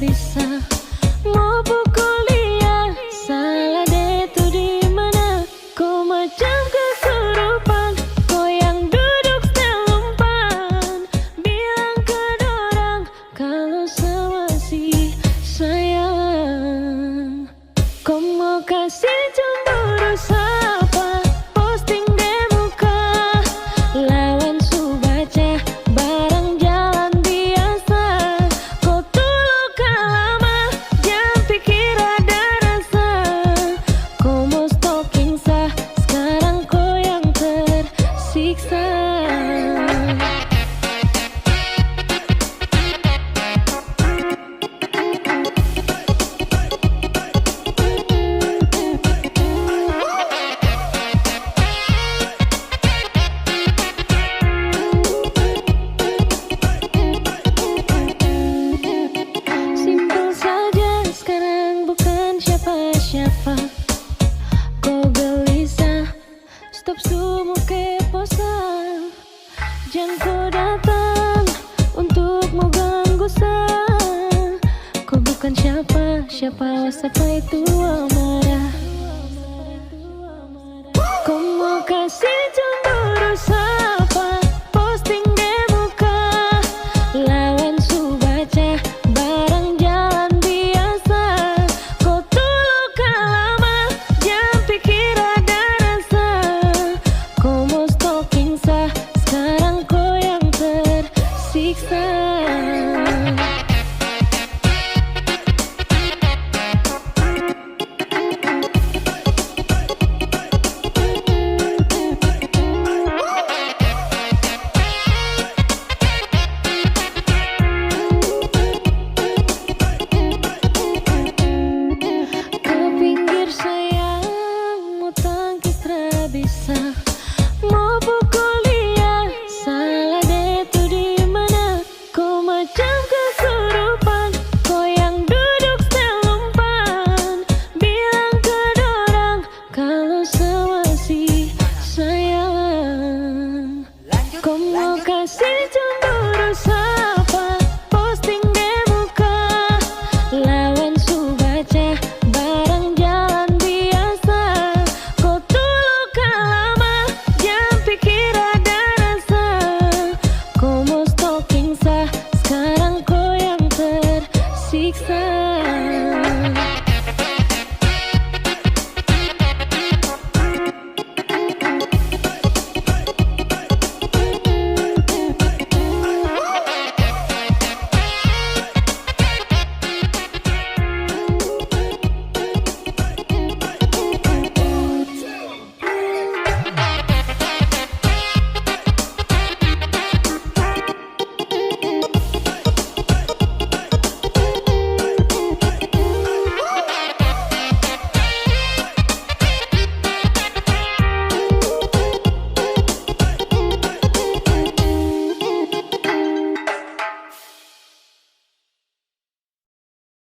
bisa. Mau pukul dia, salah deh tuh di mana? Kau macam kesurupan, kau yang duduk setel umpan. Bilang ke dorang kalau sama si sayang. Kau mau kasih cemburu siapa? Posting deh muka, lawan su baca barang jalan biasa. Kau tuh luka lama, jangan pikir ada rasa. Kau mau stalking sah, sekarang kau yang tersiksa. Simpel saja, sekarang bukan siapa-siapa. Kau gelisah, stop semua keposan. Jangan kau datang untuk mau ganggu sah. Kau bukan siapa-siapa, siapa itu amarah. Kau mau kasih cemburu siapa? Posting deh muka, lawan su baca barang jalan biasa. Kau tuh luka lama, jangan pikir ada rasa. Kau mau stalking sah, sekarang kau yang tersiksa. Ke pinggir sayang, mau tangkis bisa. Mau pukul dia, salah deh tuh di mana? Kau macam kesurupan, kau yang duduk setel umpan. Bilang ke dorang kalau sama si sayang. Kau mau kasih cemburu siapa? Posting deh muka, lawan su baca barang jalan biasa. Kau tuh luka lama, jangan pikir ada rasa. Kau mau stalking sah, sekarang kau yang tersiksa.